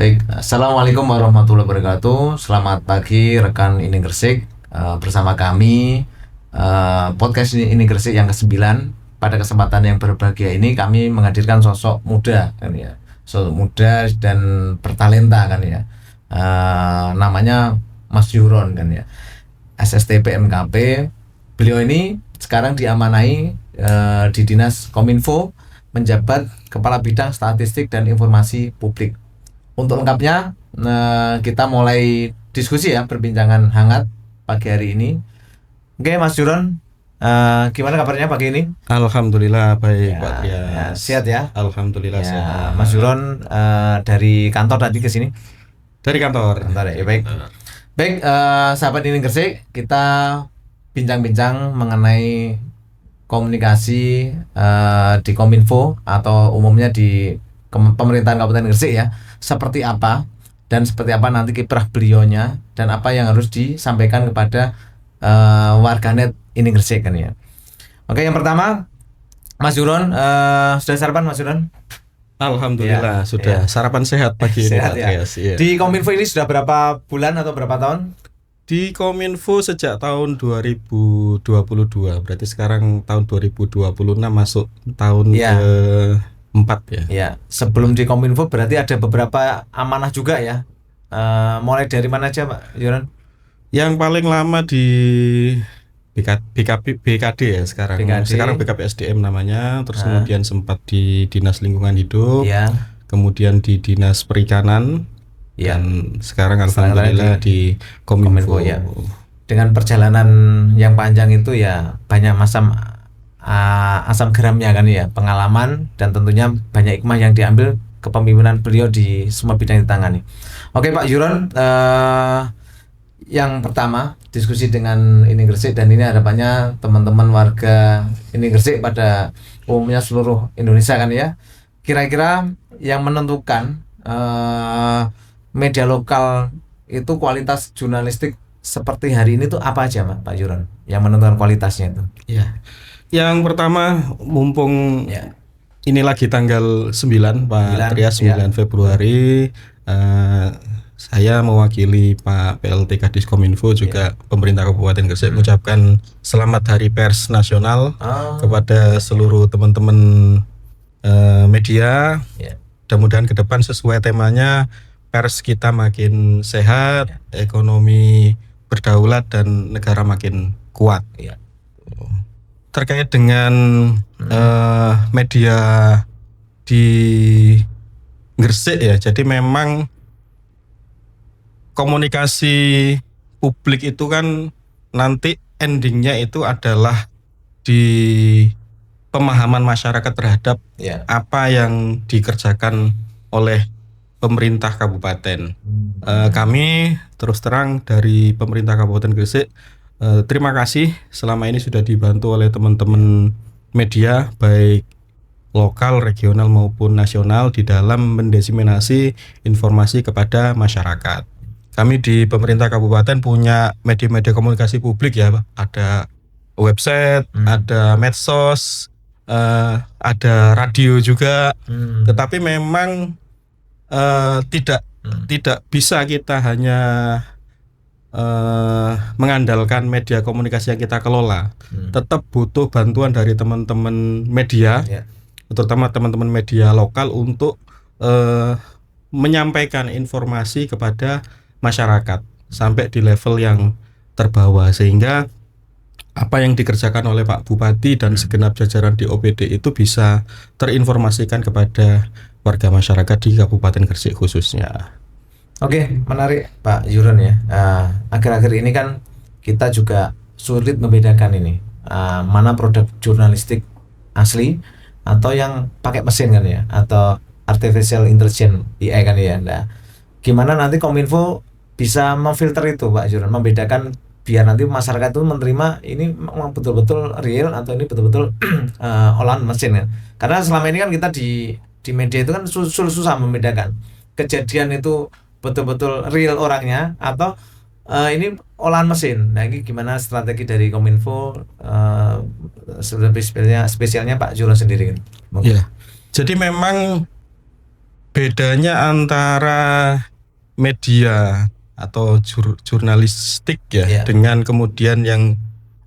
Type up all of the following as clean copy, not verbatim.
Baik, Assalamualaikum warahmatullahi wabarakatuh. Selamat pagi rekan Ini Gresik. Bersama kami podcast Ini Gresik yang ke-9. Pada kesempatan yang berbahagia ini kami menghadirkan sosok muda kan ya. Sosok muda dan bertalenta kan ya. Namanya Mas Yuron kan ya. SST PMKP. Beliau ini sekarang diamanai di Dinas Kominfo menjabat Kepala Bidang Statistik dan Informasi Publik. Untuk lengkapnya kita mulai diskusi ya, perbincangan hangat pagi hari ini. Oke Mas Yuron, gimana kabarnya pagi ini? Alhamdulillah baik Ya, Pak Trias. ya, sehat ya? Alhamdulillah Ya, sehat. Mas Yuron dari kantor tadi ke sini? Dari kantor. Ya, baik. Baik, sahabat Ini Gresik, kita bincang-bincang mengenai komunikasi di Kominfo atau umumnya di pemerintahan Kabupaten Gresik ya, seperti apa dan seperti apa nanti kiprah beliaunya dan apa yang harus disampaikan kepada warganet Ini Gresik kan ya. Oke, yang pertama Mas Yuron, sudah sarapan Mas Yuron? Alhamdulillah sudah sarapan sehat pagi ini Sehat Pak ya. Trias. Iya. Di Kominfo ini sudah berapa bulan atau berapa tahun? Di Kominfo sejak tahun 2022, berarti sekarang tahun 2026 masuk tahun ke-4 ya. Ya, sebelum di Kominfo berarti ada beberapa amanah juga ya. Mulai dari mana aja Pak Yuron? Yang paling lama di BKD ya sekarang. BKD. Sekarang BKP SDM namanya, terus Ah. kemudian sempat di Dinas Lingkungan Hidup, Ya, kemudian di Dinas Perikanan, ya. dan sekarang Sekarang alhamdulillah di Kominfo. Ya. Dengan perjalanan yang panjang itu ya banyak asam garamnya kan ya, pengalaman dan tentunya banyak hikmah yang diambil kepemimpinan beliau di semua bidang yang ditangani. Oke Pak Yuron, yang pertama diskusi dengan Ini Gresik, dan ini harapannya teman-teman warga Ini Gresik pada umumnya seluruh Indonesia kan ya. Kira-kira yang menentukan media lokal itu kualitas jurnalistik seperti hari ini tuh apa aja Pak Yuron? Yang menentukan kualitasnya itu? Ya. Yang pertama, mumpung Ya. ini lagi tanggal 9 Pak Trias, 9 ya. Februari, saya mewakili Pak PLT Kadis Kominfo juga pemerintah Kabupaten Gresik mengucapkan selamat Hari Pers Nasional kepada seluruh teman-teman media. Ya. Mudah-mudahan ke depan sesuai temanya, pers kita makin sehat, ekonomi berdaulat dan negara makin kuat. Ya. Terkait dengan media di Gresik ya, jadi memang komunikasi publik itu kan nanti endingnya itu adalah di pemahaman masyarakat terhadap apa yang dikerjakan oleh pemerintah kabupaten. Kami terus terang dari pemerintah Kabupaten Gresik terima kasih selama ini sudah dibantu oleh teman-teman media baik lokal, regional maupun nasional di dalam mendiseminasi informasi kepada masyarakat. Kami di pemerintah kabupaten punya media-media komunikasi publik ya, ada website, ada medsos, ada radio juga. Tetapi memang tidak bisa kita hanya mengandalkan media komunikasi yang kita kelola. Tetap butuh bantuan dari teman-teman media, terutama teman-teman media lokal untuk menyampaikan informasi kepada masyarakat sampai di level yang terbawah, sehingga apa yang dikerjakan oleh Pak Bupati dan segenap jajaran di OPD itu bisa terinformasikan kepada warga masyarakat di Kabupaten Gresik khususnya. Oke, menarik Pak Yuron ya. Akhir-akhir ini kan kita juga sulit membedakan ini mana produk jurnalistik asli atau yang pakai mesin kan ya, atau artificial intelligence AI kan ya. Nah, gimana nanti Kominfo bisa memfilter itu Pak Yuron, membedakan biar nanti masyarakat itu menerima ini memang betul-betul real atau ini betul-betul olahan mesin kan. Karena selama ini kan kita di media itu kan susah membedakan kejadian itu betul-betul real orangnya atau ini olahan mesin. Nah, ini gimana strategi dari Kominfo spesialnya Pak Yuron sendiri kan? Ya. Jadi memang Bedanya antara media atau jurnalistik ya dengan kemudian yang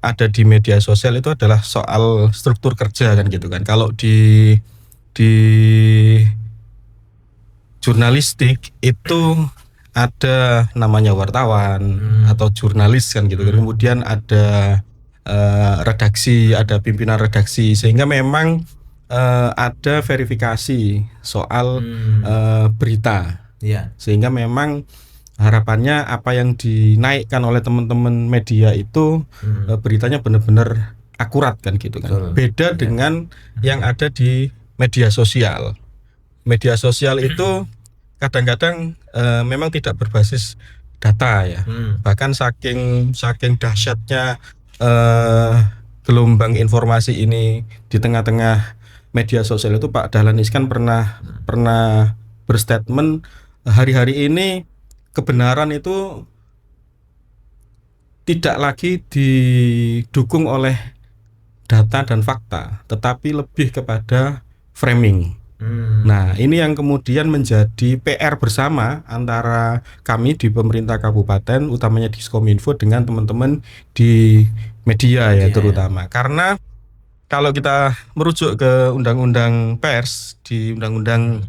ada di media sosial itu adalah soal struktur kerja kan gitu kan. Kalau di jurnalistik itu ada namanya wartawan atau jurnalis kan gitu kan. Kemudian ada redaksi, ada pimpinan redaksi, sehingga memang ada verifikasi soal berita. Sehingga memang harapannya apa yang dinaikkan oleh teman-teman media itu beritanya benar-benar akurat kan gitu kan. Beda dengan yang ada di media sosial. Media sosial itu kadang-kadang memang tidak berbasis data ya. Bahkan saking dahsyatnya gelombang informasi ini di tengah-tengah media sosial itu, Pak Dahlan Iskan pernah berstatement, hari-hari ini kebenaran itu tidak lagi didukung oleh data dan fakta, tetapi lebih kepada framing. Nah, ini yang kemudian menjadi PR bersama antara kami di pemerintah kabupaten, utamanya di Diskominfo, dengan teman-teman di media ya terutama. Karena kalau kita merujuk ke Undang-Undang Pers, di Undang-Undang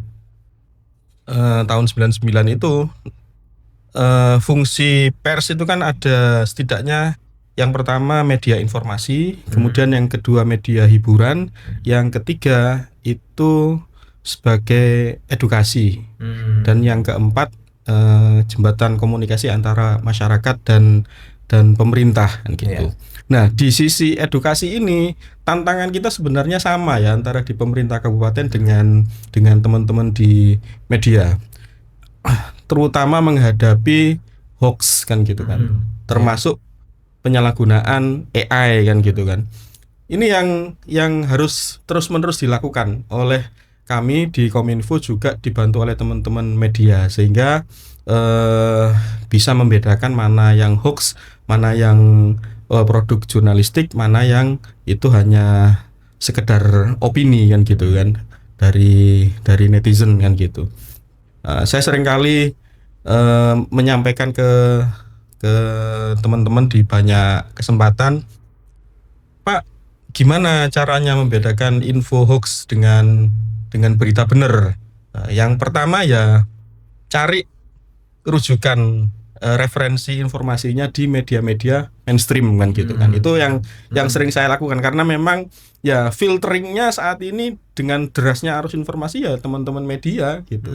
tahun 99 itu, fungsi pers itu kan ada setidaknya yang pertama media informasi, kemudian yang kedua media hiburan, yang ketiga itu sebagai edukasi, dan yang keempat jembatan komunikasi antara masyarakat dan pemerintah kan gitu. Nah, di sisi edukasi ini tantangan kita sebenarnya sama ya antara di pemerintah kabupaten dengan teman-teman di media, terutama menghadapi hoax kan gitu kan, termasuk penyalahgunaan AI kan gitu kan. Ini yang harus terus-menerus dilakukan oleh kami di Kominfo, juga dibantu oleh teman-teman media, sehingga bisa membedakan mana yang hoax, mana yang produk jurnalistik, mana yang itu hanya sekedar opini kan gitu kan dari netizen kan gitu. Saya seringkali menyampaikan ke teman-teman di banyak kesempatan, Pak, gimana caranya membedakan info hoax dengan berita benar? Yang pertama ya cari rujukan referensi informasinya di media-media mainstream kan gitu kan. Itu yang sering saya lakukan, karena memang ya filteringnya saat ini dengan derasnya arus informasi ya teman-teman media gitu.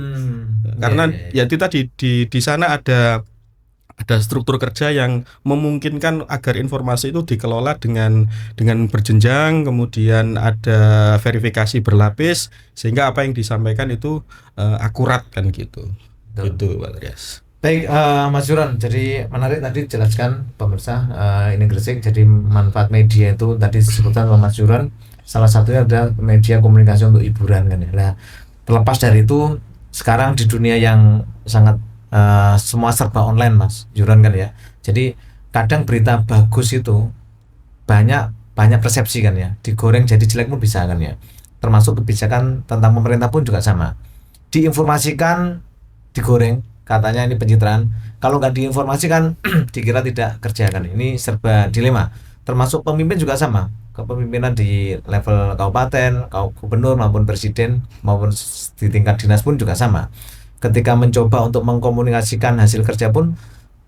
Karena ya itu tadi di sana ada struktur kerja yang memungkinkan agar informasi itu dikelola dengan berjenjang, kemudian ada verifikasi berlapis, sehingga apa yang disampaikan itu akurat kan gitu. Gitu Pak Rias. Baik, Mas Juran, jadi menarik tadi jelaskan pemirsa ini Gresik. Jadi manfaat media itu tadi disebutkan oleh Mas Juran, salah satunya adalah media komunikasi untuk hiburan kan ya. Nah, terlepas dari itu, sekarang di dunia yang sangat semua serba online Mas Juran kan ya. Jadi kadang berita bagus itu banyak persepsi kan ya, digoreng jadi jelek pun bisa kan ya. Termasuk kebijakan tentang pemerintah pun juga sama, diinformasikan digoreng, katanya ini pencitraan. Kalau nggak diinformasikan dikira tidak kerja kan. Ini serba dilema. Termasuk pemimpin juga sama, kepemimpinan di level kabupaten, gubernur maupun presiden maupun di tingkat dinas pun juga sama. Ketika mencoba untuk mengkomunikasikan hasil kerja pun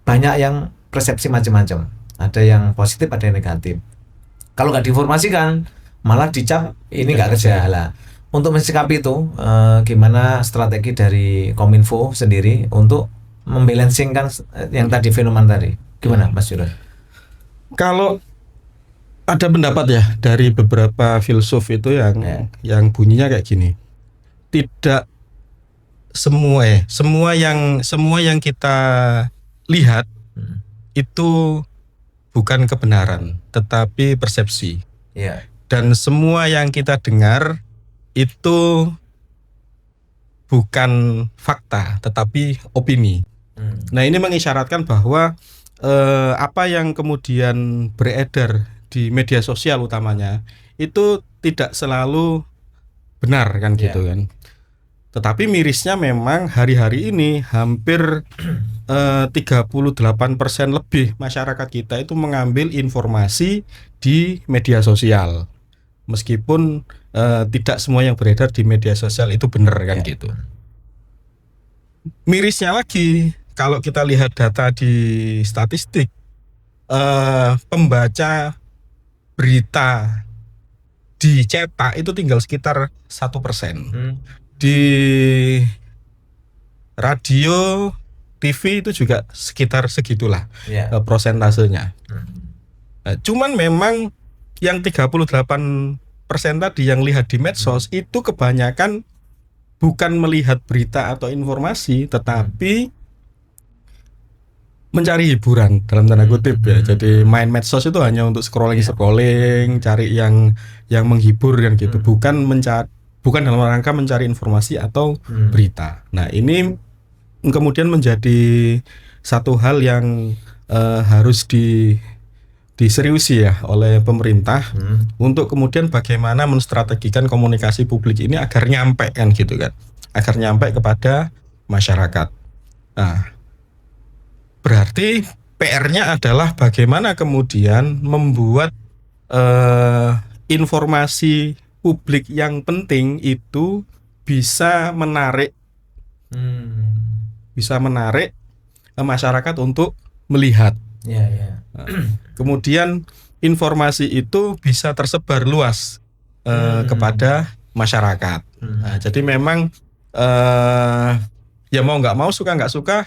banyak yang persepsi macam-macam. Ada yang positif, ada yang negatif. Kalau nggak diinformasikan malah dicap ini nggak kerja lah. Untuk mensikapi itu, gimana strategi dari Kominfo sendiri untuk membalancingkan yang tadi fenomena tadi? Gimana Mas Juran? Kalau ada pendapat ya dari beberapa filsuf itu yang bunyinya kayak gini. Tidak semua yang kita lihat itu bukan kebenaran, tetapi persepsi. Dan semua yang kita dengar itu bukan fakta, tetapi opini. Nah, ini mengisyaratkan bahwa apa yang kemudian beredar di media sosial utamanya itu tidak selalu benar kan gitu kan. Tetapi mirisnya memang hari-hari ini hampir 38% lebih masyarakat kita itu mengambil informasi di media sosial. Meskipun tidak semua yang beredar di media sosial itu benar kan gitu. Mirisnya lagi, kalau kita lihat data di statistik, pembaca berita dicetak itu tinggal sekitar 1%. Di radio, TV itu juga sekitar segitulah prosentasenya. Cuman memang yang 38% tadi yang lihat di medsos itu kebanyakan bukan melihat berita atau informasi, tetapi mencari hiburan dalam tanda kutip ya. Jadi main medsos itu hanya untuk scrolling, cari yang menghibur kan gitu. Bukan dalam rangka mencari informasi atau berita. Nah, ini kemudian menjadi satu hal yang harus diseriusi ya oleh pemerintah untuk kemudian bagaimana menstrategikan komunikasi publik ini agar nyampe kan gitu kan. Agar nyampe kepada masyarakat. Nah, berarti PR-nya adalah bagaimana kemudian membuat informasi publik yang penting itu bisa menarik masyarakat untuk melihat. Kemudian informasi itu bisa tersebar luas kepada masyarakat. Nah, jadi memang ya mau nggak mau, suka nggak suka,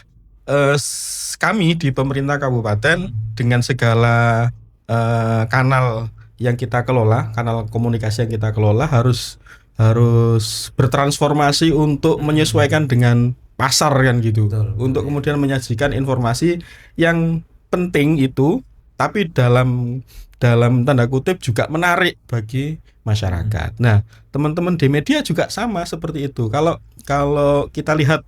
kami di pemerintah kabupaten dengan segala kanal yang kita kelola, kanal komunikasi yang kita kelola harus bertransformasi untuk menyesuaikan dengan pasar kan gitu. Betul. Untuk kemudian menyajikan informasi yang penting itu, tapi dalam tanda kutip juga menarik bagi masyarakat. Nah, teman-teman di media juga sama seperti itu. Kalau kita lihat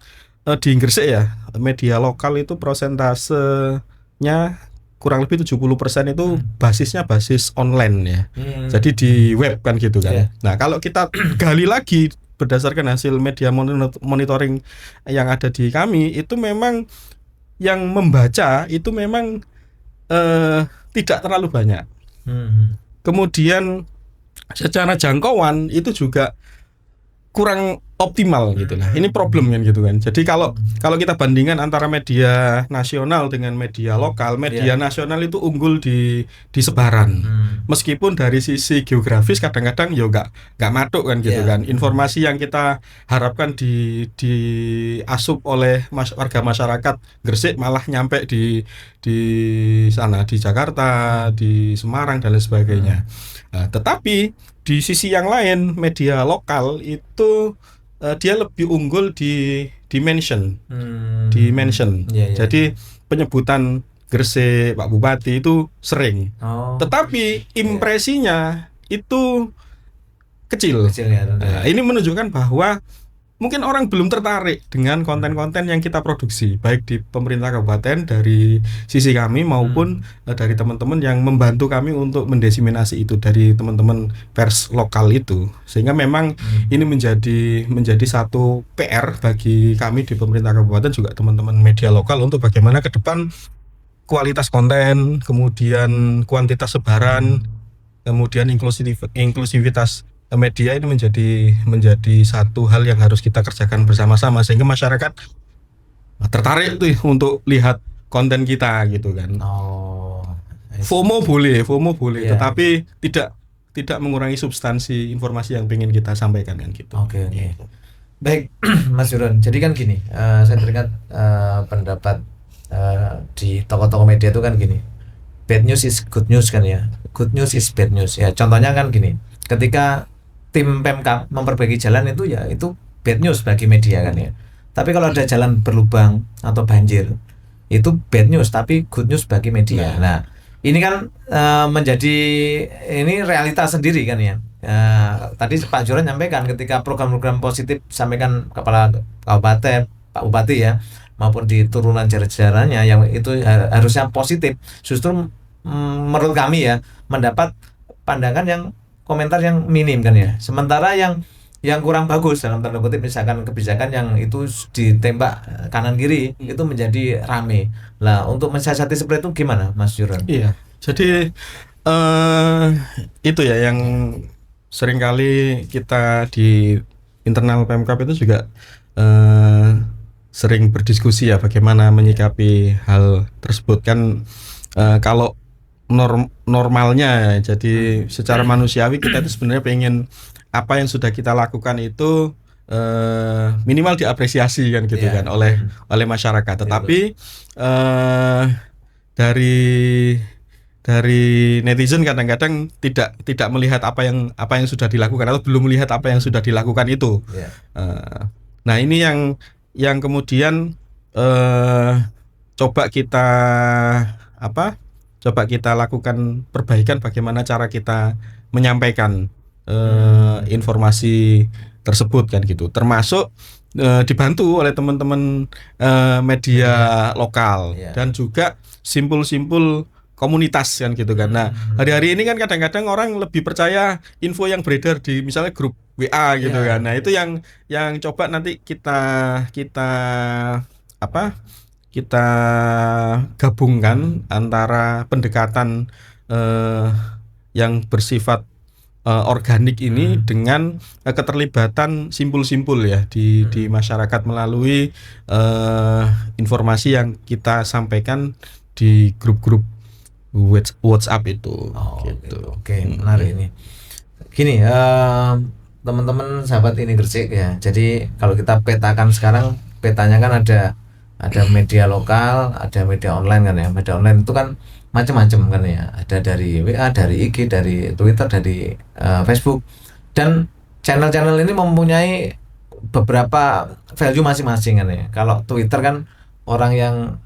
di Gresik ya, media lokal itu prosentasenya kurang lebih 70% itu basisnya basis online ya. Jadi di web kan gitu kan. Nah, kalau kita gali lagi berdasarkan hasil media monitoring yang ada di kami, itu memang yang membaca itu memang tidak terlalu banyak. Kemudian secara jangkauan itu juga kurang optimal gitu lah. Ini problem kan gitu kan. Jadi kalau kita bandingkan antara media nasional dengan media lokal, media nasional itu unggul di sebaran. Meskipun dari sisi geografis kadang-kadang ya enggak matuk kan gitu kan. Informasi yang kita harapkan diasup oleh warga masyarakat Gresik malah nyampe di sana, di Jakarta, di Semarang dan lain sebagainya. Nah, tetapi di sisi yang lain media lokal itu dia lebih unggul di mention. Jadi penyebutan Gresik, Pak Bupati itu sering. Tetapi impresinya itu kecil. Nah, ini menunjukkan bahwa mungkin orang belum tertarik dengan konten-konten yang kita produksi, baik di pemerintah kabupaten dari sisi kami maupun dari teman-teman yang membantu kami untuk mendesiminasi itu dari teman-teman pers lokal itu. Sehingga memang ini menjadi satu PR bagi kami di pemerintah kabupaten, juga teman-teman media lokal, untuk bagaimana ke depan kualitas konten, kemudian kuantitas sebaran, kemudian inklusivitas media ini menjadi satu hal yang harus kita kerjakan bersama-sama sehingga masyarakat tertarik tuh untuk lihat konten kita gitu kan. FOMO boleh, tetapi tidak mengurangi substansi informasi yang ingin kita sampaikan kan gitu. Oke. Baik, Mas Yuron. Jadi kan gini, saya teringat pendapat di tokoh-tokoh media itu kan gini. Bad news is good news kan ya. Good news is bad news ya. Contohnya kan gini. Ketika tim Pemkab memperbaiki jalan itu ya itu bad news bagi media kan ya. Tapi kalau ada jalan berlubang atau banjir itu bad news tapi good news bagi media. Nah, ini kan menjadi ini realitas sendiri kan ya. Tadi Pak Joran nyampaikan ketika program-program positif sampaikan kepala kabupaten, Pak Bupati ya, maupun di turunan jajarannya yang itu harusnya positif, justru menurut kami ya mendapat pandangan yang komentar yang minim kan ya. Sementara yang yang kurang bagus dalam tanda kutip, misalkan kebijakan yang itu ditembak kanan kiri itu menjadi rame. Lah untuk mensiasati seperti itu gimana Mas Juron? Iya. Jadi itu ya yang seringkali kita di internal Pemkab itu juga sering berdiskusi ya bagaimana menyikapi hal tersebut kan. Kalau normalnya, jadi secara manusiawi kita itu sebenarnya pengen apa yang sudah kita lakukan itu minimal diapresiasi kan gitu kan oleh masyarakat. Tetapi dari netizen kadang-kadang tidak melihat apa yang sudah dilakukan atau belum melihat apa yang sudah dilakukan itu. Nah ini yang kemudian coba kita lakukan perbaikan bagaimana cara kita menyampaikan informasi tersebut kan gitu, termasuk dibantu oleh teman-teman media lokal dan juga simpul-simpul komunitas kan gitu kan. Nah hari-hari ini kan kadang-kadang orang lebih percaya info yang beredar di misalnya grup WA gitu kan. Nah itu yang coba nanti kita gabungkan antara pendekatan yang bersifat organik ini dengan keterlibatan simpul-simpul ya di masyarakat melalui informasi yang kita sampaikan di grup-grup WhatsApp itu. Gitu. Oke, menarik ini. Gini, teman-teman sahabat ini Gresik ya. Jadi kalau kita petakan sekarang, petanya kan ada media lokal, ada media online kan ya. Media online itu kan macam-macam kan ya. Ada dari WA, dari IG, dari Twitter, dari Facebook. Dan channel-channel ini mempunyai beberapa value masing-masing kan ya. Kalau Twitter kan orang yang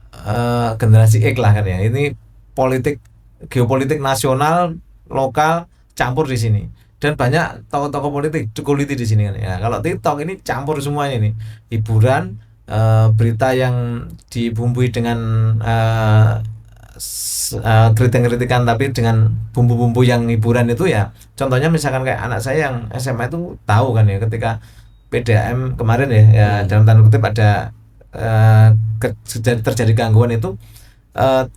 generasi X lah kan ya. Ini politik, geopolitik nasional, lokal campur di sini. Dan banyak tokoh-tokoh politik cukuliti di sini kan ya. Kalau TikTok ini campur semuanya ini. Hiburan, berita yang dibumbui dengan kritikan-kritikan tapi dengan bumbu-bumbu yang hiburan itu ya. Contohnya misalkan kayak anak saya yang SMA itu tahu kan ya ketika PDAM kemarin ya dalam tanda kutip ada terjadi gangguan itu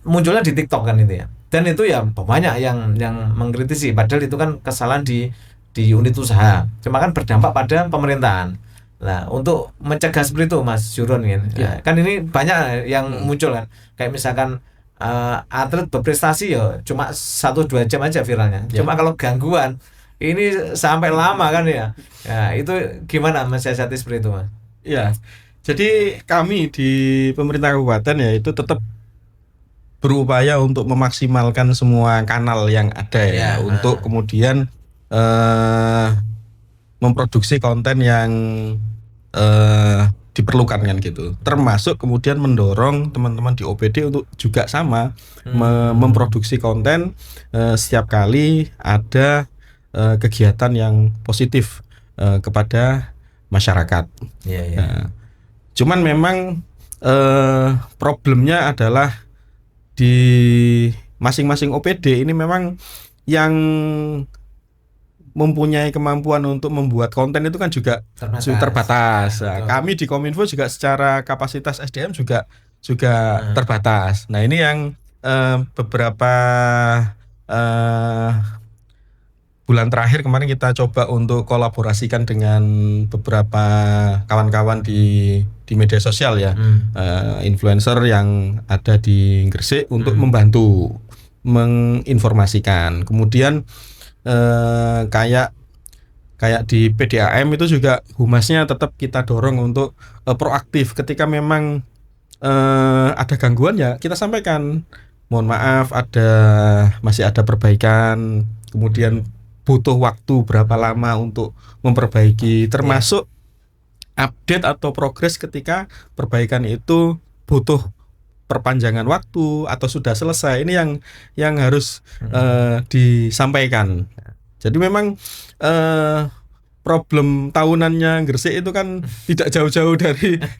munculnya di TikTok kan itu ya. Dan itu ya banyak yang mengkritisi padahal itu kan kesalahan di unit usaha. Cuma kan berdampak pada pemerintahan. Nah, untuk mencegah seperti itu Mas Juron kan. Kan ini banyak yang muncul kan. Kayak misalkan atlet berprestasi ya cuma 1-2 jam aja viralnya. Cuma kalau gangguan ini sampai lama kan ya. Ya, itu gimana mensiasati seperti itu Mas? Ya. Jadi kami di pemerintah kabupaten ya itu tetap berupaya untuk memaksimalkan semua kanal yang ada ya untuk kemudian memproduksi konten yang diperlukan kan gitu. Termasuk kemudian mendorong teman-teman di OPD untuk juga sama memproduksi konten setiap kali ada kegiatan yang positif kepada masyarakat. Nah, cuman memang problemnya adalah di masing-masing OPD ini memang yang mempunyai kemampuan untuk membuat konten itu kan juga terbatas. Nah, kami di Kominfo juga secara kapasitas SDM juga terbatas. Nah ini yang beberapa bulan terakhir kemarin kita coba untuk kolaborasikan dengan beberapa kawan-kawan di media sosial ya, influencer yang ada di Gresik untuk membantu menginformasikan. Kemudian kayak di PDAM itu juga humasnya tetap kita dorong untuk proaktif ketika memang ada gangguan ya kita sampaikan. Mohon maaf masih ada perbaikan. Kemudian butuh waktu berapa lama untuk memperbaiki, termasuk update atau progres ketika perbaikan itu butuh perpanjangan waktu atau sudah selesai. Ini yang harus disampaikan. Jadi memang problem tahunannya Gresik itu kan tidak jauh-jauh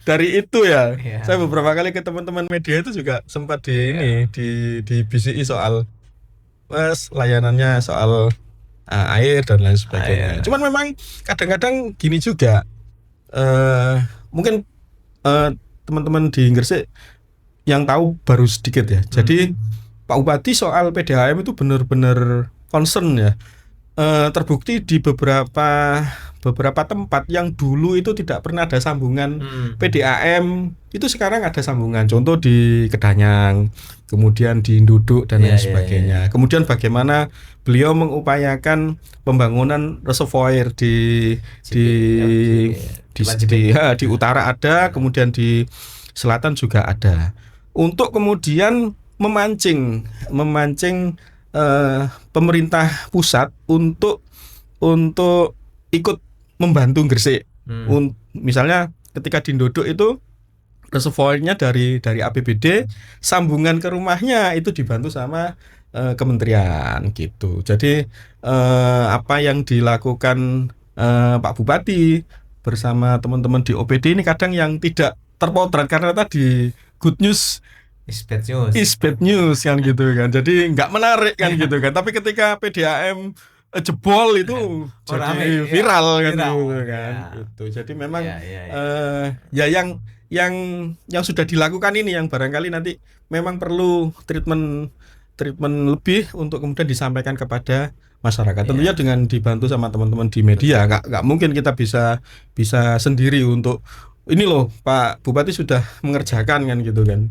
dari itu ya. Saya beberapa kali ke teman-teman media itu juga sempat di BCI soal layanannya soal air dan lain sebagainya. Cuman memang kadang-kadang gini juga, mungkin teman-teman di Gresik yang tahu baru sedikit ya. Jadi Pak Bupati soal PDAM itu benar-benar concern ya. Terbukti di beberapa tempat yang dulu itu tidak pernah ada sambungan PDAM, itu sekarang ada sambungan. Contoh di Kedanyang, kemudian di Nduduk dan lain sebagainya. Kemudian bagaimana beliau mengupayakan pembangunan reservoir di utara ada, kemudian di selatan juga ada. Untuk kemudian memancing pemerintah pusat untuk ikut membantu Gresik. Misalnya ketika di Nduduk itu reservoirnya dari APBD, sambungan ke rumahnya itu dibantu sama kementerian gitu. Jadi apa yang dilakukan Pak Bupati bersama teman-teman di OPD ini kadang yang tidak terpotret karena tadi good news is bad news kan gitu kan. Jadi nggak menarik kan gitu kan. Tapi ketika PDAM jebol itu jadi viral kan gitu kan. Gitu. Jadi memang yang sudah dilakukan ini yang barangkali nanti memang perlu treatment lebih untuk kemudian disampaikan kepada masyarakat. Tentunya dengan dibantu sama teman-teman di media. Nggak mungkin kita bisa sendiri untuk ini loh Pak Bupati sudah mengerjakan kan gitu kan.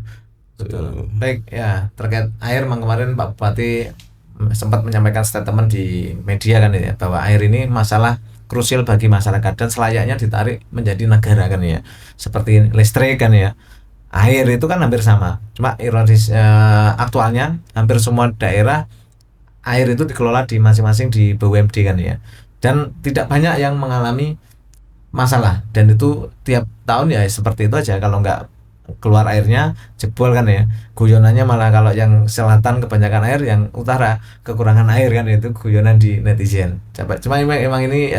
Betul. Baik ya, terkait air kemarin Pak Bupati sempat menyampaikan statement di media kan ya, bahwa air ini masalah krusial bagi masyarakat dan selayaknya ditarik menjadi negara kan ya. Seperti listrik kan ya. Air itu kan hampir sama. Cuma ironis aktualnya hampir semua daerah air itu dikelola di masing-masing di BUMD kan ya. Dan tidak banyak yang mengalami masalah, dan itu tiap tahun ya seperti itu aja. Kalau nggak keluar airnya jebol kan ya, guyonannya malah kalau yang selatan kebanyakan air, yang utara kekurangan air kan, itu guyonan di netizen. Cuma memang ini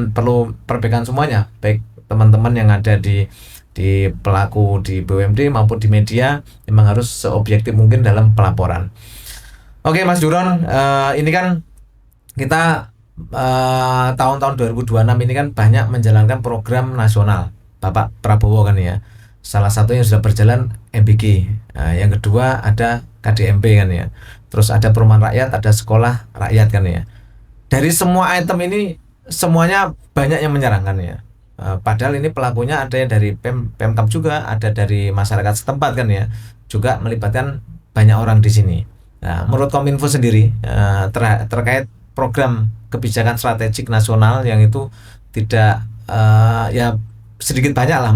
perlu perbaikan semuanya, baik teman-teman yang ada di pelaku di BUMD maupun di media, memang harus seobjektif mungkin dalam pelaporan. Oke Mas Duron, ini kan kita tahun-tahun 2026 ini kan banyak menjalankan program nasional Bapak Prabowo kan ya. Salah satu yang sudah berjalan MBG, yang kedua ada KDMP kan ya, terus ada perumahan rakyat, ada sekolah rakyat kan ya. Dari semua item ini semuanya banyak yang menyerang kan ya. Padahal ini pelakunya ada yang dari Pemkab juga, ada dari masyarakat setempat kan ya, juga melibatkan banyak orang di sini. Nah, menurut Kominfo sendiri terkait program kebijakan strategik nasional yang itu tidak ya sedikit banyak lah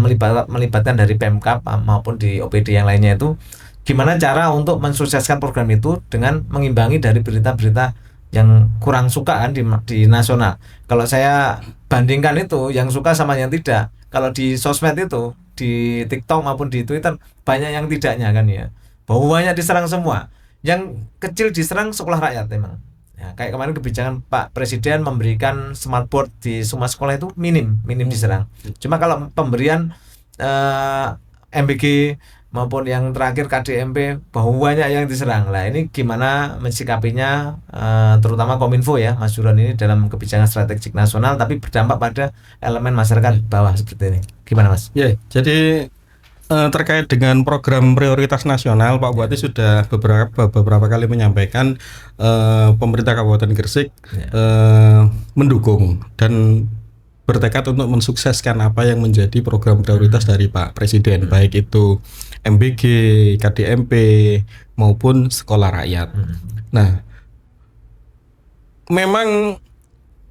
melibatkan dari Pemkab maupun di OPD yang lainnya, itu gimana cara untuk mensukseskan program itu dengan mengimbangi dari berita-berita yang kurang suka kan di nasional. Kalau saya bandingkan itu yang suka sama yang tidak, kalau di sosmed itu di TikTok maupun di Twitter banyak yang tidaknya kan ya, bahwa banyak diserang semua, yang kecil diserang sekolah rakyat memang. Ya, kayak kemarin kebijakan Pak Presiden memberikan smartboard di semua sekolah itu minim diserang. Cuma kalau pemberian MBG maupun yang terakhir KDMP banyak yang diserang. Lah ini gimana mensikapinya, terutama Kominfo ya Mas Duron ini dalam kebijakan strategik nasional tapi berdampak pada elemen masyarakat bawah seperti ini. Gimana Mas? Ya, jadi terkait dengan program prioritas nasional, Pak Bupati sudah beberapa kali menyampaikan pemerintah Kabupaten Gresik mendukung dan bertekad untuk mensukseskan apa yang menjadi program prioritas dari Pak Presiden, baik itu MBG, KDMP maupun sekolah rakyat. Nah, memang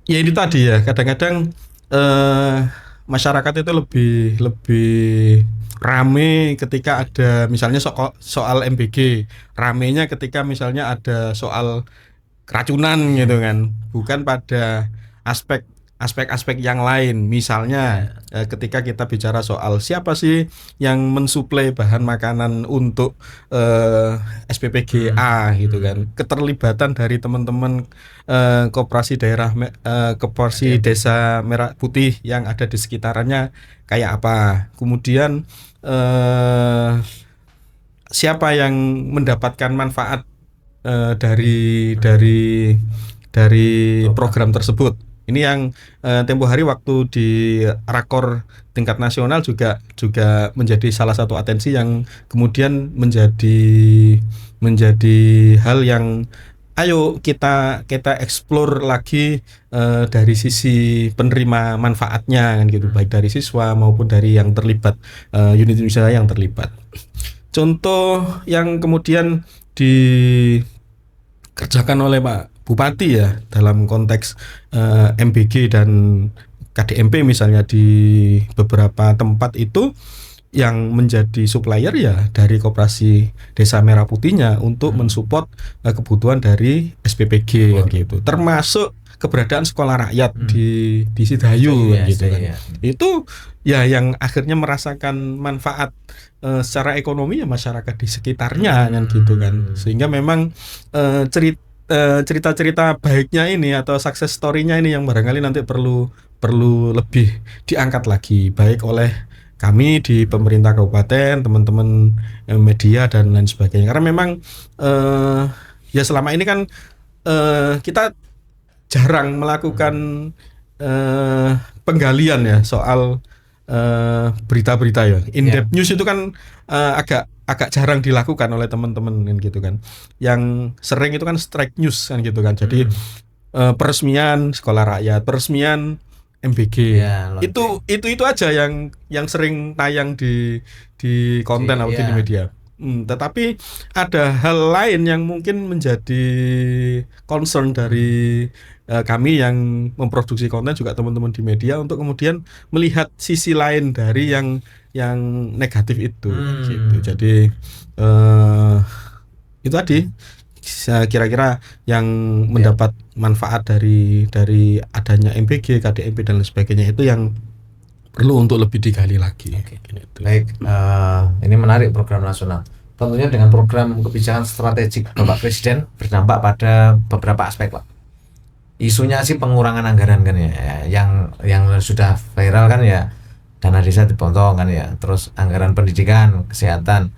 ya ini tadi ya, kadang-kadang masyarakat itu lebih rame ketika ada misalnya soal MBG, ramenya ketika misalnya ada soal keracunan gitu kan, bukan pada aspek-aspek yang lain. Misalnya ketika kita bicara soal siapa sih yang mensuplai bahan makanan untuk SPPGA gitu kan, keterlibatan dari teman-teman koperasi koperasi desa Merah Putih yang ada di sekitarannya kayak apa, kemudian siapa yang mendapatkan manfaat dari dari program tersebut. Ini yang tempo hari waktu di rakor tingkat nasional juga menjadi salah satu atensi yang kemudian menjadi hal yang ayo kita explore lagi dari sisi penerima manfaatnya kan gitu, baik dari siswa maupun dari yang terlibat, unit usaha yang terlibat. Contoh yang kemudian dikerjakan oleh Pak Bupati ya dalam konteks MBG dan KDMP misalnya di beberapa tempat itu yang menjadi supplier ya dari Koperasi Desa Merah Putihnya untuk mensupport kebutuhan dari SPPG kan gitu, termasuk keberadaan sekolah rakyat di Sidayu kan gitu kan. Itu ya yang akhirnya merasakan manfaat secara ekonomi ya masyarakat di sekitarnya kan gitu kan, sehingga memang cerita-cerita baiknya ini atau success story-nya ini yang barangkali nanti perlu lebih diangkat lagi, baik oleh kami di pemerintah kabupaten, teman-teman media dan lain sebagainya. Karena memang ya selama ini kan kita jarang melakukan penggalian ya soal berita-berita ya. In-depth news itu kan agak jarang dilakukan oleh teman-teman kan gitu kan. Yang sering itu kan strike news kan gitu kan. Jadi peresmian sekolah rakyat, peresmian MBG ya, itu aja yang sering tayang di konten atau di media. Tetapi ada hal lain yang mungkin menjadi concern dari kami yang memproduksi konten, juga teman-teman di media, untuk kemudian melihat sisi lain dari yang negatif itu gitu. Jadi itu tadi kira-kira yang mendapat manfaat dari adanya MBG, KDMP dan lain sebagainya itu yang perlu untuk lebih digali lagi. Gitu. Baik, ini menarik program nasional. Tentunya dengan program kebijakan strategik Bapak Presiden berdampak pada beberapa aspek, Pak. Isunya sih pengurangan anggaran kan ya, yang sudah viral kan ya, dana desa dipotong kan ya, terus anggaran pendidikan, kesehatan.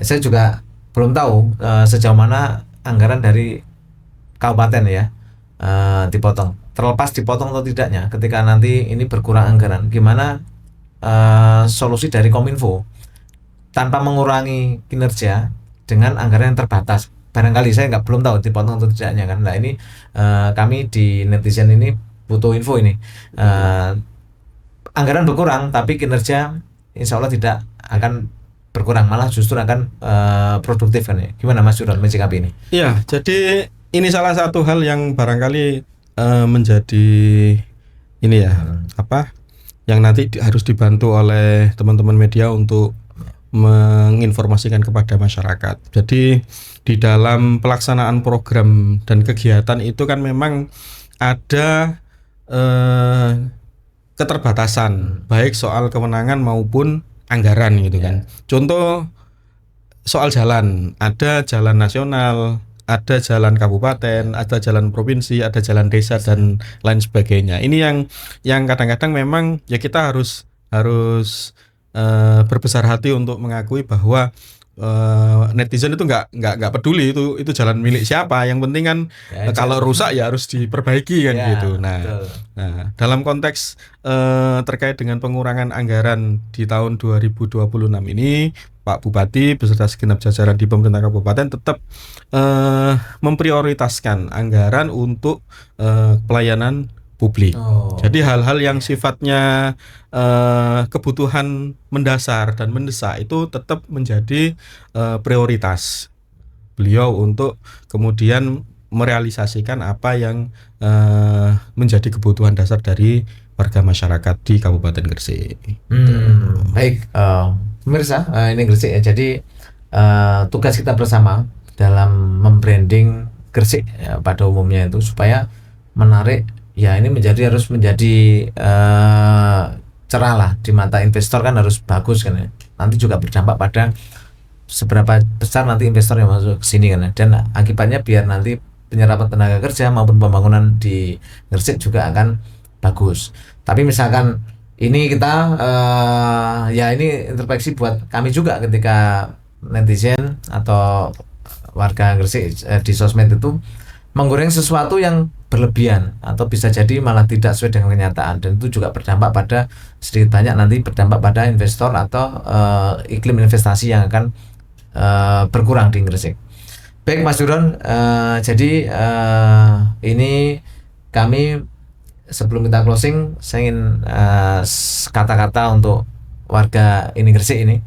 Saya juga belum tahu sejauh mana anggaran dari kabupaten ya dipotong. Terlepas dipotong atau tidaknya, ketika nanti ini berkurang anggaran, gimana solusi dari Kominfo tanpa mengurangi kinerja dengan anggaran yang terbatas? Barangkali saya belum tahu dipotong atau tidaknya kan. Nah ini kami di netizen ini butuh info ini. Anggaran berkurang tapi kinerja insya Allah tidak akan berkurang, malah justru akan produktif kan ya. Gimana Mas Yuron menyikapi ini? Iya, jadi ini salah satu hal yang barangkali menjadi ini ya, yang nanti harus dibantu oleh teman-teman media untuk menginformasikan kepada masyarakat. Jadi di dalam pelaksanaan program dan kegiatan itu kan memang ada keterbatasan, baik soal kewenangan maupun anggaran gitu kan. Contoh soal jalan, ada jalan nasional, ada jalan kabupaten, ada jalan provinsi, ada jalan desa dan lain sebagainya. Ini yang kadang-kadang memang ya kita harus berbesar hati untuk mengakui bahwa netizen itu nggak peduli itu jalan milik siapa, yang penting kan kalau rusak ya harus diperbaiki kan gitu. Nah, dalam konteks terkait dengan pengurangan anggaran di tahun 2026 ini, Pak Bupati beserta segenap jajaran di pemerintah kabupaten tetap memprioritaskan anggaran untuk pelayanan publik. Jadi hal-hal yang sifatnya kebutuhan mendasar dan mendesak itu tetap menjadi prioritas beliau untuk kemudian merealisasikan apa yang menjadi kebutuhan dasar dari warga masyarakat di Kabupaten Gresik. Baik, pemirsa, ini Gresik ya. Jadi tugas kita bersama dalam membranding Gresik ya, pada umumnya itu supaya menarik. Ya ini harus menjadi cerah lah di mata investor, kan harus bagus kan ya. Nanti juga berdampak pada seberapa besar nanti investor yang masuk ke sini kan ya. Dan akibatnya biar nanti penyerapan tenaga kerja maupun pembangunan di Gresik juga akan bagus. Tapi misalkan ini kita ya ini introspeksi buat kami juga ketika netizen atau warga Gresik di sosmed itu menggoreng sesuatu yang berlebihan atau bisa jadi malah tidak sesuai dengan kenyataan, dan itu juga berdampak pada sedikit banyak nanti berdampak pada investor atau iklim investasi yang akan berkurang di Gresik. Baik Mas Duron, jadi ini kami sebelum kita closing, saya ingin kata-kata untuk warga ini Gresik ini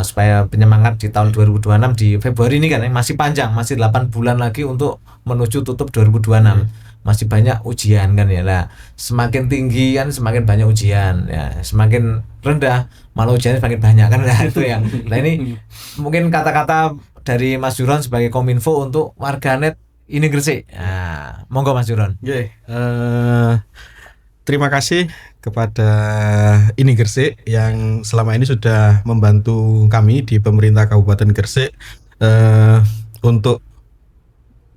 supaya penyemangat di tahun 2026 di Februari ini kan masih panjang, masih 8 bulan lagi untuk menuju tutup 2026. Masih banyak ujian kan ya. Nah, semakin tinggi kan semakin banyak ujian ya, semakin rendah malah ujiannya semakin banyak kan. Nah, itu yang. Nah, ini mungkin kata-kata dari Mas Duron sebagai Kominfo untuk warganet ini Gresik. Nah, monggo Mas Duron. Terima kasih kepada ini Gresik yang selama ini sudah membantu kami di pemerintah Kabupaten Gresik untuk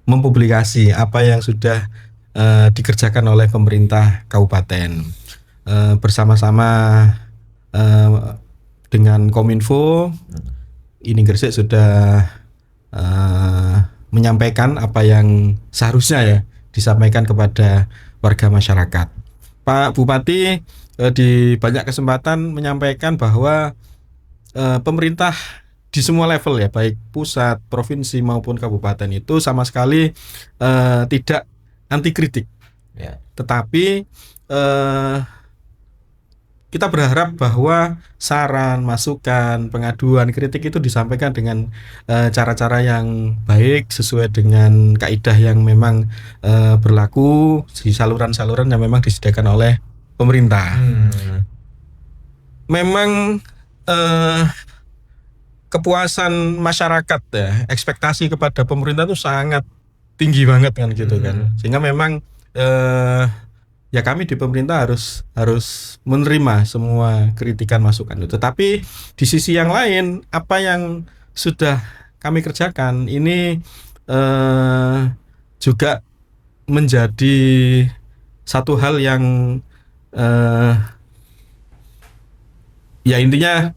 mempublikasi apa yang sudah dikerjakan oleh pemerintah kabupaten. Bersama-sama dengan Kominfo, ini Gresik sudah menyampaikan apa yang seharusnya ya disampaikan kepada warga masyarakat. Pak Bupati di banyak kesempatan menyampaikan bahwa pemerintah di semua level ya, baik pusat, provinsi maupun kabupaten itu sama sekali tidak anti kritik. Ya. Tetapi kita berharap bahwa saran, masukan, pengaduan, kritik itu disampaikan dengan cara-cara yang baik sesuai dengan kaidah yang memang berlaku di saluran-saluran yang memang disediakan oleh pemerintah. Memang kepuasan masyarakat ya, ekspektasi kepada pemerintah itu sangat tinggi banget kan gitu kan. Sehingga memang ya kami di pemerintah harus menerima semua kritikan masukan itu. Tapi di sisi yang lain, apa yang sudah kami kerjakan ini juga menjadi satu hal yang ya intinya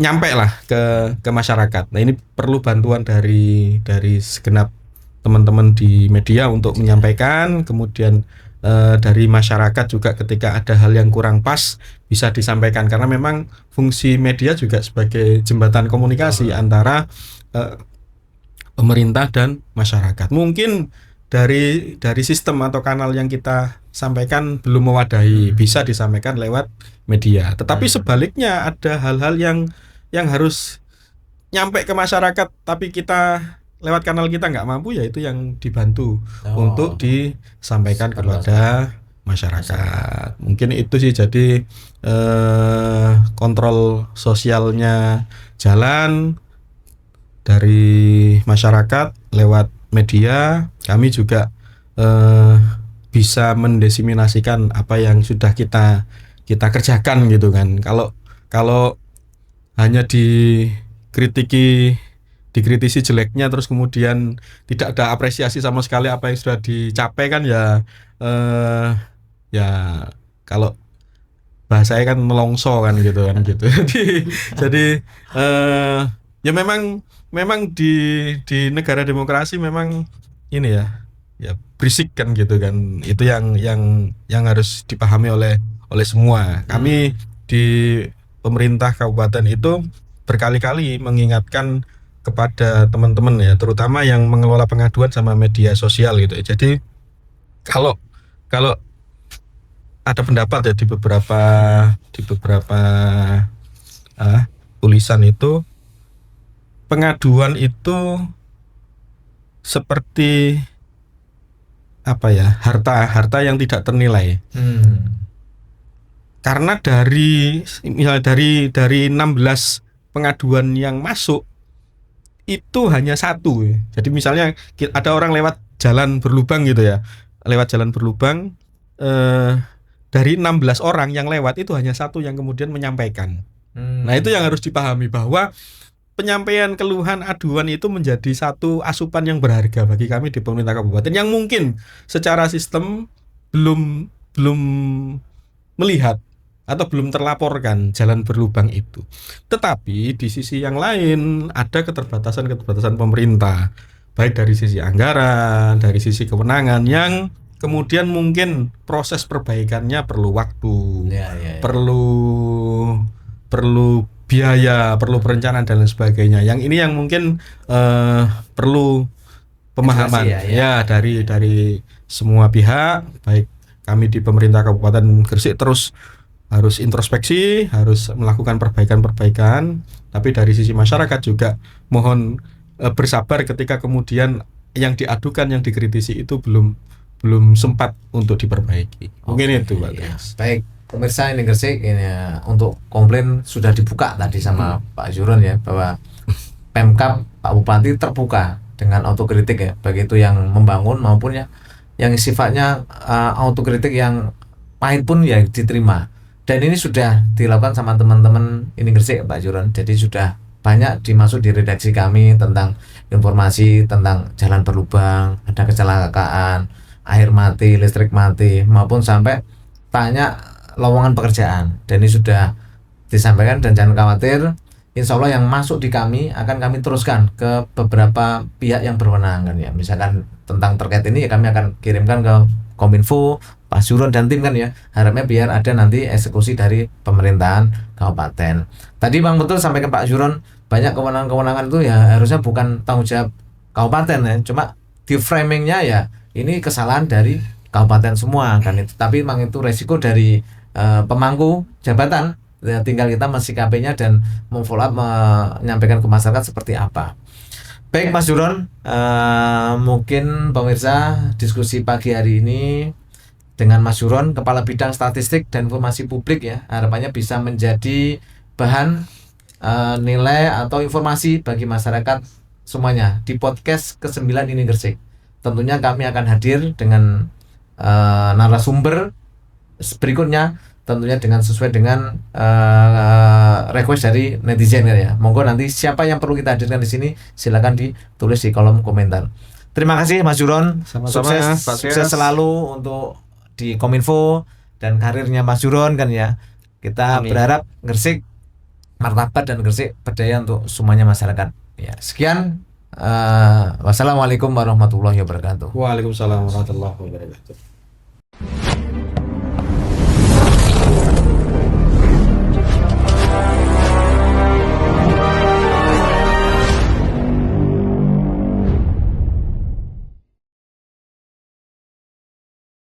nyampe lah ke masyarakat. Nah, ini perlu bantuan dari segenap teman-teman di media untuk menyampaikan, kemudian dari masyarakat juga ketika ada hal yang kurang pas bisa disampaikan, karena memang fungsi media juga sebagai jembatan komunikasi antara pemerintah dan masyarakat. Mungkin dari sistem atau kanal yang kita sampaikan belum mewadahi, bisa disampaikan lewat media. Tetapi sebaliknya ada hal-hal yang harus nyampe ke masyarakat tapi kita lewat kanal kita nggak mampu, ya itu yang dibantu untuk disampaikan kepada masyarakat. Mungkin itu sih, jadi kontrol sosialnya jalan dari masyarakat lewat media. Kami juga bisa mendesiminasikan apa yang sudah kita kerjakan gitu kan. Kalau hanya dikritisi jeleknya terus kemudian tidak ada apresiasi sama sekali apa yang sudah dicapai kan ya kalau bahasanya kan melongso kan gitu kan gitu. jadi ya memang di negara demokrasi memang ini ya berisik kan gitu kan. Itu yang harus dipahami oleh semua. Kami di pemerintah kabupaten itu berkali-kali mengingatkan kepada teman-teman ya, terutama yang mengelola pengaduan sama media sosial gitu. Jadi kalau ada pendapat ya di beberapa tulisan itu, pengaduan itu seperti apa ya, harta yang tidak ternilai. Karena dari 16 pengaduan yang masuk itu hanya satu. Jadi misalnya ada orang lewat jalan berlubang gitu ya, lewat jalan berlubang, dari 16 orang yang lewat itu hanya satu yang kemudian menyampaikan. Nah, itu yang harus dipahami, bahwa penyampaian keluhan aduan itu menjadi satu asupan yang berharga bagi kami di pemerintah kabupaten, yang mungkin secara sistem belum melihat atau belum terlaporkan jalan berlubang itu. Tetapi di sisi yang lain ada keterbatasan pemerintah. baik dari sisi anggaran, dari sisi kewenangan yang kemudian mungkin proses perbaikannya perlu waktu, perlu biaya, perlu perencanaan dan lain sebagainya. Yang ini yang mungkin perlu pemahaman dari semua pihak, baik kami di pemerintah Kabupaten Gresik terus harus introspeksi, harus melakukan perbaikan-perbaikan, tapi dari sisi masyarakat juga mohon bersabar ketika kemudian yang diadukan, yang dikritisi itu belum sempat untuk diperbaiki. Mungkin itu, Pak. Ya. Baik, pemirsa ini Gresik ini untuk komplain sudah dibuka tadi sama Pak Zuron ya, bahwa Pemkab Pak Bupati terbuka dengan autokritik ya, baik itu yang membangun maupun yang sifatnya autokritik yang pahit pun ya diterima. Dan ini sudah dilakukan sama teman-teman ini Gresik Pak Zuron. Jadi sudah banyak dimasuk di redaksi kami tentang informasi tentang jalan berlubang, ada kecelakaan, air mati, listrik mati, maupun sampai banyak lowongan pekerjaan. Dan ini sudah disampaikan dan jangan khawatir, insya Allah yang masuk di kami akan kami teruskan ke beberapa pihak yang berwenang kan ya. Misalkan tentang terkait ini ya kami akan kirimkan ke Kominfo, Pak Zuron dan tim kan ya. Harapnya biar ada nanti eksekusi dari pemerintahan kabupaten. Tadi Bang betul sampaikan Pak Zuron, banyak kewenangan-kewenangan itu ya harusnya bukan tanggung jawab kabupaten ya. Cuma di framingnya ya ini kesalahan dari kabupaten semua kan itu. Tapi memang itu resiko dari pemangku jabatan. Ya, tinggal kita mensikapinya dan memfollow up, menyampaikan ke masyarakat seperti apa. Baik Mas Zuron, mungkin pemirsa diskusi pagi hari ini dengan Mas Zuron, Kepala Bidang Statistik dan Informasi Publik ya, harapannya bisa menjadi bahan nilai atau informasi bagi masyarakat semuanya di podcast ke-9 ini Gresik. Tentunya kami akan hadir dengan narasumber berikutnya, tentunya dengan sesuai dengan request dari netizen ya. Monggo nanti siapa yang perlu kita hadirkan di sini silakan ditulis di kolom komentar. Terima kasih Mas Zuron. Sukses selalu untuk di Kominfo dan karirnya Mas Zuron kan ya. Kita berharap Gresik martabat dan Gresik berdaya untuk semuanya masyarakat. Ya, sekian. Wassalamualaikum warahmatullahi wabarakatuh. Waalaikumsalam warahmatullahi wabarakatuh.